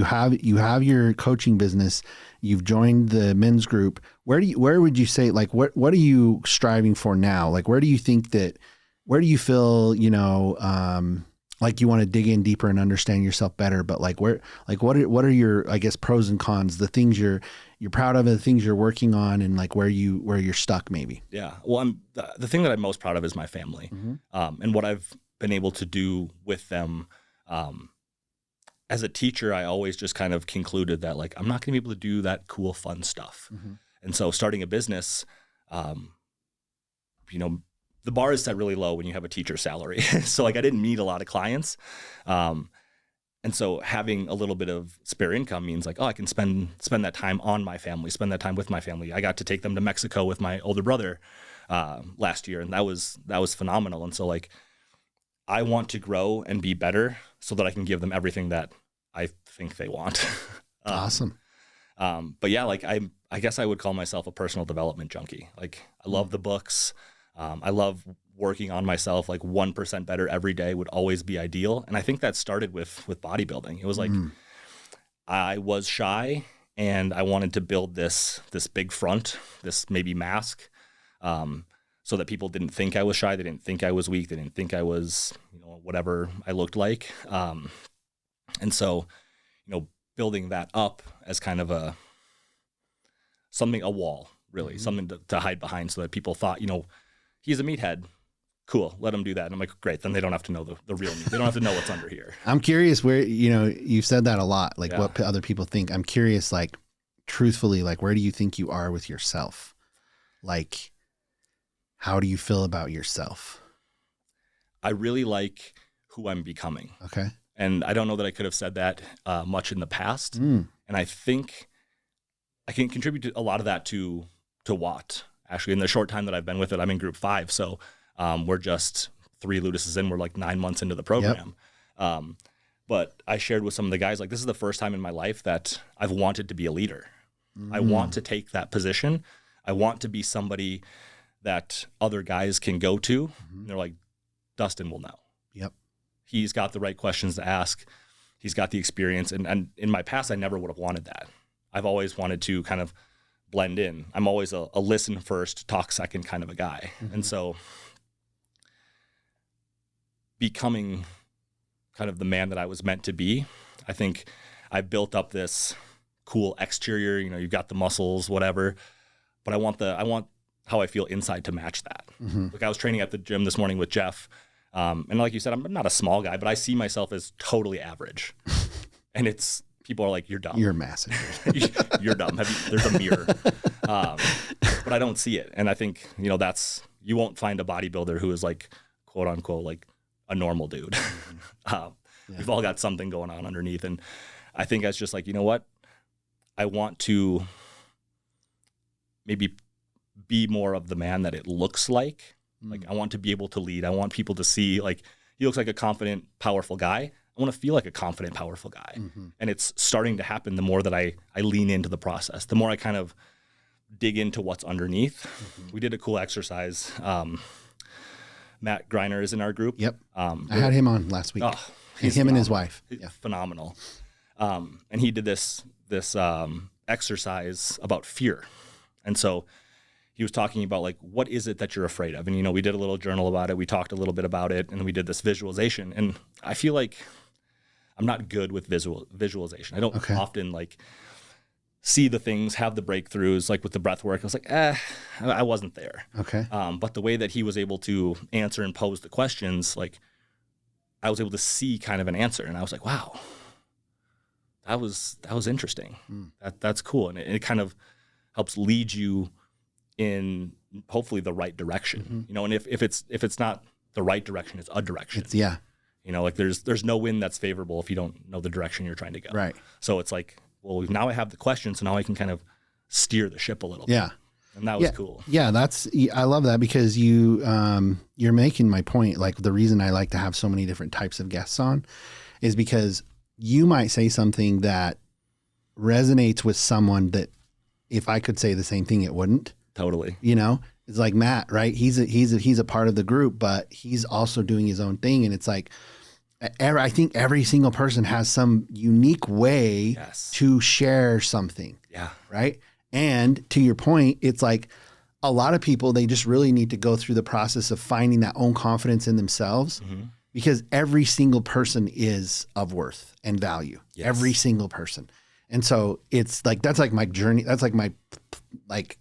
Speaker 2: have your coaching business. You've joined the men's group. Where would you say, like, what are you striving for now? Like, where do you feel, like you want to dig in deeper and understand yourself better, but like what are your, I guess, pros and cons, the things you're proud of, and the things you're working on, and like where you're stuck maybe?
Speaker 3: Yeah. Well, the thing that I'm most proud of is my family, and what I've been able to do with them. As a teacher, I always just kind of concluded that like, I'm not going to be able to do that cool, fun stuff. And so starting a business, the bar is set really low when you have a teacher salary. So like I didn't need a lot of clients. And so having a little bit of spare income means like, I can spend that time on my family, spend that time with my family. I got to take them to Mexico with my older brother last year, and that was phenomenal. And so like I want to grow and be better so that I can give them everything that I think they want.
Speaker 2: Awesome.
Speaker 3: But yeah, like I guess I would call myself a personal development junkie. Like I love the books. I love working on myself. Like 1% better every day would always be ideal. And I think that started with bodybuilding. It was like I was shy and I wanted to build this big front, this maybe mask, so that people didn't think I was shy. They didn't think I was weak. They didn't think I was, whatever I looked like. And so, building that up as kind of a wall, really, something to hide behind so that people thought, he's a meathead. Cool. Let him do that. And I'm like, great. Then they don't have to know the real me. They don't have to know what's under here.
Speaker 2: I'm curious where, you've said that a lot, like what other people think. I'm curious, like truthfully, like where do you think you are with yourself? Like, how do you feel about yourself?
Speaker 3: I really like who I'm becoming.
Speaker 2: Okay.
Speaker 3: And I don't know that I could have said that much in the past. And I think I can contribute to a lot of that to Watt. Actually, in the short time that I've been with it, I'm in group 5. So we're just 3 Ludises in. We're like 9 months into the program. Yep. But I shared with some of the guys, like, this is the first time in my life that I've wanted to be a leader. I want to take that position. I want to be somebody that other guys can go to. And they're like, Dustin will know.
Speaker 2: Yep.
Speaker 3: He's got the right questions to ask. He's got the experience. And in my past, I never would have wanted that. I've always wanted to kind of blend in. I'm always a listen first, talk second kind of a guy. And so becoming kind of the man that I was meant to be, I think I built up this cool exterior, you know, you've got the muscles, whatever, but I want how I feel inside to match that. Like I was training at the gym this morning with Jeff. And like you said, I'm not a small guy, but I see myself as totally average. And people are like, you're dumb.
Speaker 2: You're massive.
Speaker 3: You're dumb. There's a mirror. But I don't see it. And I think, you know, you won't find a bodybuilder who is like, quote unquote, like a normal dude. We've all got something going on underneath. And I think that's just like, you know what? I want to maybe be more of the man that it looks like. Like I want to be able to lead. I want people to see like he looks like a confident, powerful guy. I want to feel like a confident, powerful guy. And it's starting to happen the more that I lean into the process, the more I kind of dig into what's underneath. We did a cool exercise. Matt Greiner is in our group.
Speaker 2: Yep. I had him on last week. Him and his wife.
Speaker 3: Yeah. Phenomenal. And he did this exercise about fear. And so he was talking about like, what is it that you're afraid of? And, you know, we did a little journal about it. We talked a little bit about it and we did this visualization. And I feel like I'm not good with visualization. I don't often like see the things, have the breakthroughs, like with the breath work. I was like, I wasn't there.
Speaker 2: Okay.
Speaker 3: But the way that he was able to answer and pose the questions, like I was able to see kind of an answer. And I was like, wow, that was interesting. That's cool. And it kind of helps lead you in hopefully the right direction, you know, and if it's not the right direction, it's a direction. You know, like there's no wind that's favorable if you don't know the direction you're trying to go. Right. So it's like, well, now I have the question, so now I can kind of steer the ship a little bit. And that was cool.
Speaker 2: Yeah, I love that because you're making my point. Like the reason I like to have so many different types of guests on is because you might say something that resonates with someone that if I could say the same thing, it wouldn't.
Speaker 3: Totally.
Speaker 2: You know, it's like Matt, right? He's a part of the group, but he's also doing his own thing. And it's like, I think every single person has some unique way to share something. Yeah. Right. And to your point, it's like a lot of people, they just really need to go through the process of finding that own confidence in themselves because every single person is of worth and value. Yes. Every single person. And so it's like, that's like my journey. That's like my, like,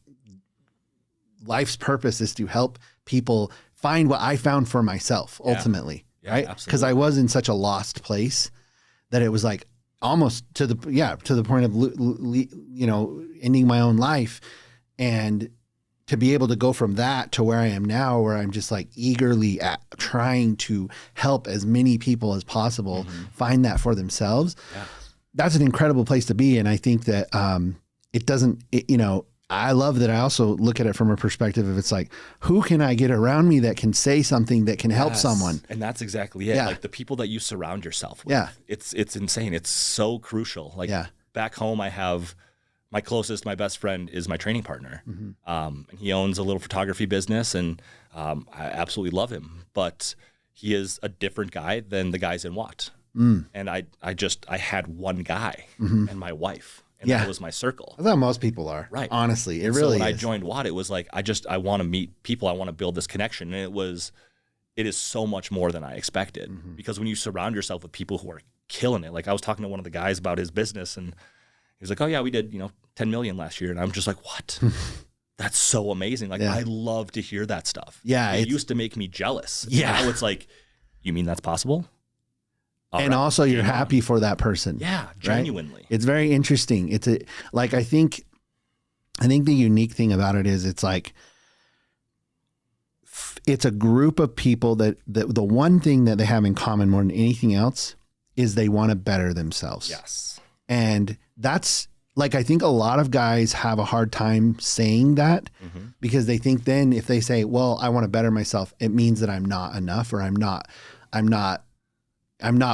Speaker 2: life's purpose is to help people find what I found for myself ultimately. Yeah, right. Because I was in such a lost place that it was like almost to the point of, you know, ending my own life. And to be able to go from that to where I am now, where I'm just like eagerly trying to help as many people as possible find that for themselves. Yeah. That's an incredible place to be. And I think that you know, I love that I also look at it from a perspective of it's like, who can I get around me that can say something that can help someone?
Speaker 3: And that's exactly it. Yeah. Like the people that you surround yourself with. Yeah. It's insane. It's so crucial. Like back home, I have my best friend is my training partner. And he owns a little photography business and I absolutely love him, but he is a different guy than the guys in Watt. And I had one guy and my wife. And that was my circle.
Speaker 2: That's how most people are. Right. Honestly, it really is.
Speaker 3: When I joined Watt, it was like, I want to meet people. I want to build this connection. And it is so much more than I expected because when you surround yourself with people who are killing it, like I was talking to one of the guys about his business and he was like, oh yeah, we did, 10 million last year. And I'm just like, what? That's so amazing. Like I love to hear that stuff. Yeah. It used to make me jealous. Yeah. Now it's like, you mean that's possible?
Speaker 2: And also you're happy for that person.
Speaker 3: Yeah, genuinely.
Speaker 2: Right? It's very interesting. I think the unique thing about it is it's like, it's a group of people that the one thing that they have in common more than anything else is they want to better themselves.
Speaker 3: Yes.
Speaker 2: And that's like, I think a lot of guys have a hard time saying that because they think then if they say, well, I want to better myself, it means that I'm not enough or I'm not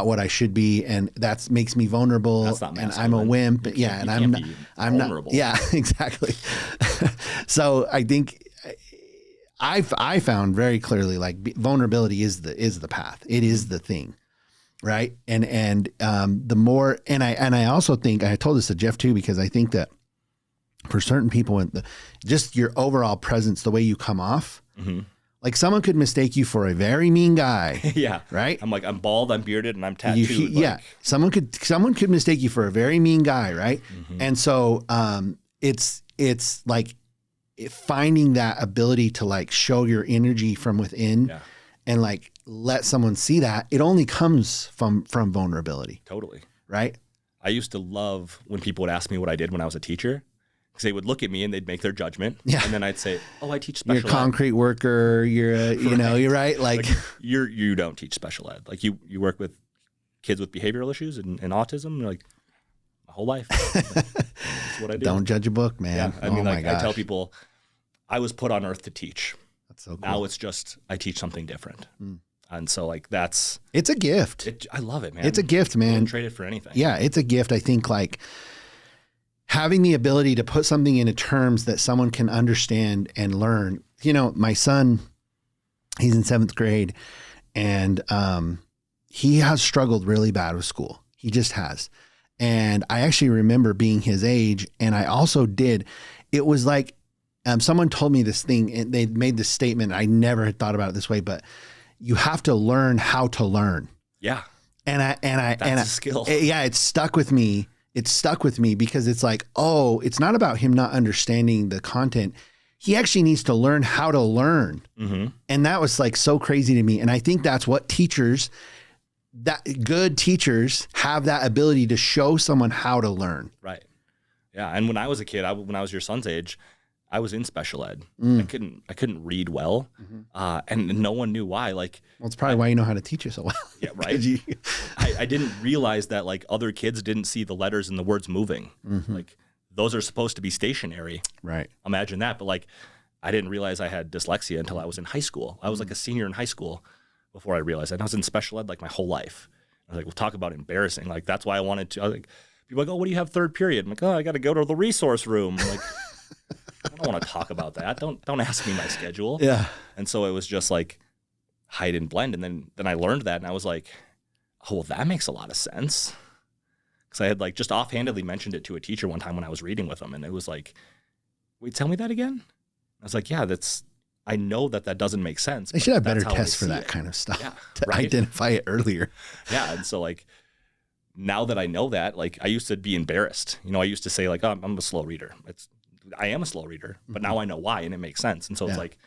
Speaker 2: what I should be, and that makes me vulnerable. That's not masculine. And I'm a wimp. Yeah, and I'm vulnerable. Yeah, exactly. So I think I found very clearly like vulnerability is the path. It is the thing, right? And the more and I also think I told this to Jeff too because I think that for certain people, just your overall presence, the way you come off, like someone could mistake you for a very mean guy.
Speaker 3: Yeah.
Speaker 2: Right.
Speaker 3: I'm bald, I'm bearded, and I'm tattooed.
Speaker 2: Yeah. Someone could mistake you for a very mean guy. Right. And so, it's like finding that ability to like show your energy from within and like let someone see that. It only comes from vulnerability.
Speaker 3: Totally.
Speaker 2: Right.
Speaker 3: I used to love when people would ask me what I did when I was a teacher. Because they would look at me and they'd make their judgment. Yeah. And then I'd say, oh, I teach special ed.
Speaker 2: You're a concrete worker. You're a, you're right. Like
Speaker 3: you don't teach special ed. Like you work with kids with behavioral issues and autism. You're like, my whole life. That's what I do.
Speaker 2: Don't judge a book, man.
Speaker 3: Yeah. I mean, I tell people I was put on earth to teach.
Speaker 2: That's so cool.
Speaker 3: Now it's just, I teach something different. And so like it's
Speaker 2: a gift.
Speaker 3: I love it, man.
Speaker 2: It's a gift, man.
Speaker 3: I wouldn't trade it for anything.
Speaker 2: Yeah. It's a gift. I think like, having the ability to put something into terms that someone can understand and learn. You know, my son, he's in 7th grade and he has struggled really bad with school. He just has. And I actually remember being his age. And I also did. It was like someone told me this thing and they made this statement. I never had thought about it this way, but you have to learn how to learn.
Speaker 3: Yeah.
Speaker 2: That's
Speaker 3: a skill.
Speaker 2: Yeah. It stuck with me. It stuck with me because it's like, oh, it's not about him not understanding the content. He actually needs to learn how to learn. And that was like so crazy to me. And I think that's what good teachers have that ability to show someone how to learn.
Speaker 3: Right. Yeah. And when I was a kid, when I was your son's age, I was in special ed. I couldn't read well. And no one knew why. Like,
Speaker 2: well, it's probably why you know how to teach it so well.
Speaker 3: Yeah. Right. I didn't realize that like other kids didn't see the letters and the words moving. Like those are supposed to be stationary.
Speaker 2: Right.
Speaker 3: Imagine that. But like, I didn't realize I had dyslexia until I was in high school. I was like a senior in high school before I realized that. And I was in special ed like my whole life. I was like, we'll talk about embarrassing. Like, that's why I wanted to, like, people are like, oh, what do you have third period? I'm like, oh, I got to go to the resource room. I'm like, I don't want to talk about that. Don't ask me my schedule.
Speaker 2: Yeah.
Speaker 3: And so it was just like hide and blend. And then I learned that and I was like, oh, well, that makes a lot of sense. Because I had like just offhandedly mentioned it to a teacher one time when I was reading with them. And it was like, wait, tell me that again? I was like, yeah, I know that doesn't make sense.
Speaker 2: They should have better tests for that kind of stuff to identify it earlier.
Speaker 3: Yeah. And so like, now that I know that, like I used to be embarrassed. You know, I used to say like, oh, I'm a slow reader. I am a slow reader, but now I know why and it makes sense. And so it's like,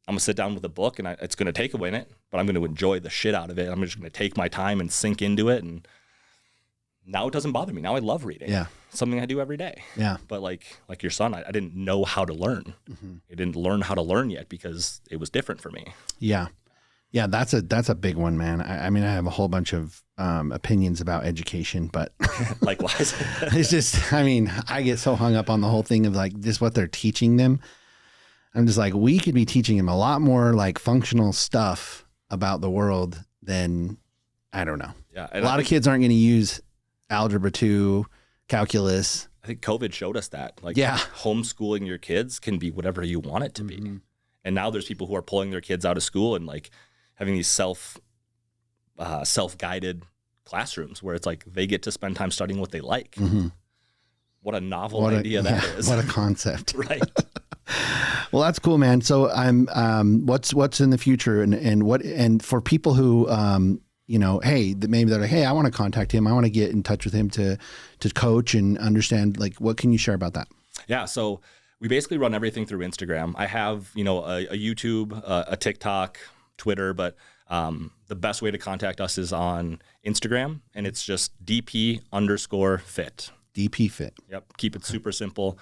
Speaker 3: I'm gonna sit down with a book and it's gonna take a minute, but I'm gonna enjoy the shit out of it. I'm just gonna take my time and sink into it. And now it doesn't bother me. Now I love reading. Yeah. Something I do every day. Yeah. But like your son, I didn't know how to learn. I didn't learn how to learn yet because it was different for me.
Speaker 2: Yeah. Yeah. That's a big one, man. I mean, I have a whole bunch of opinions about education, but
Speaker 3: likewise,
Speaker 2: it's just, I mean, I get so hung up on the whole thing of like just what they're teaching them. I'm just like, we could be teaching them a lot more like functional stuff about the world than, I don't know.
Speaker 3: Yeah.
Speaker 2: A lot of kids aren't going to use Algebra 2, calculus.
Speaker 3: I think COVID showed us that. Like, homeschooling your kids can be whatever you want it to be. And now there's people who are pulling their kids out of school and like having these self-guided classrooms where it's like they get to spend time studying what they like. What a novel idea that is.
Speaker 2: What a concept.
Speaker 3: Right.
Speaker 2: Well, that's cool, man. So what's in the future and for people who, you know, hey, maybe they're like, hey, I want to contact him. I want to get in touch with him to coach and understand, like, what can you share about that?
Speaker 3: Yeah. So we basically run everything through Instagram. I have, you know, a YouTube, a TikTok, Twitter, but the best way to contact us is on Instagram, and it's just DP_fit.
Speaker 2: DP Fit.
Speaker 3: Yep. Keep it super simple.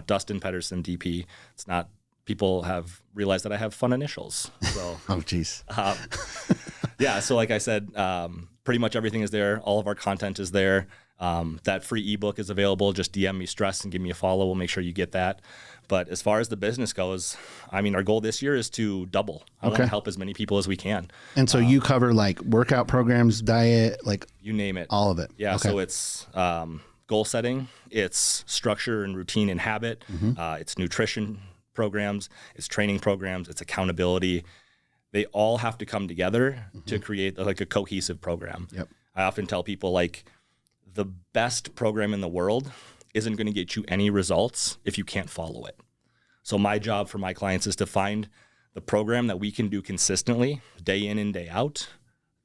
Speaker 3: Dustin Pederson, DP. It's not, people have realized that I have fun initials. So,
Speaker 2: oh, geez.
Speaker 3: Yeah. So like I said, pretty much everything is there. All of our content is there. That free ebook is available. Just DM me Stress and give me a follow. We'll make sure you get that. But as far as the business goes, I mean, our goal this year is to double. I want to help as many people as we can.
Speaker 2: And so you cover like workout programs, diet, like
Speaker 3: you name it,
Speaker 2: all of it.
Speaker 3: Yeah. Okay. So it's goal setting, it's structure and routine and habit, it's nutrition programs, it's training programs, it's accountability. They all have to come together to create like a cohesive program. Yep. I often tell people like the best program in the world isn't going to get you any results if you can't follow it. So my job for my clients is to find the program that we can do consistently, day in and day out.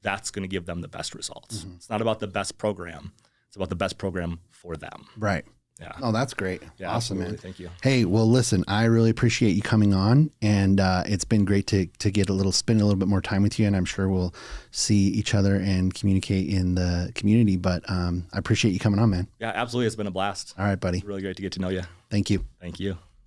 Speaker 3: That's going to give them the best results. It's not about the best program. It's about the best program for them.
Speaker 2: Right.
Speaker 3: Yeah.
Speaker 2: Oh, that's great.
Speaker 3: Yeah,
Speaker 2: Awesome,
Speaker 3: absolutely.
Speaker 2: man.
Speaker 3: Thank you.
Speaker 2: Hey, well, listen, I really appreciate you coming on, and it's been great to spend a little bit more time with you, and I'm sure we'll see each other and communicate in the community, but I appreciate you coming on, man.
Speaker 3: Yeah, absolutely. It's been a blast.
Speaker 2: All right, buddy.
Speaker 3: It's really great to get to know you.
Speaker 2: Thank you.
Speaker 3: Thank you.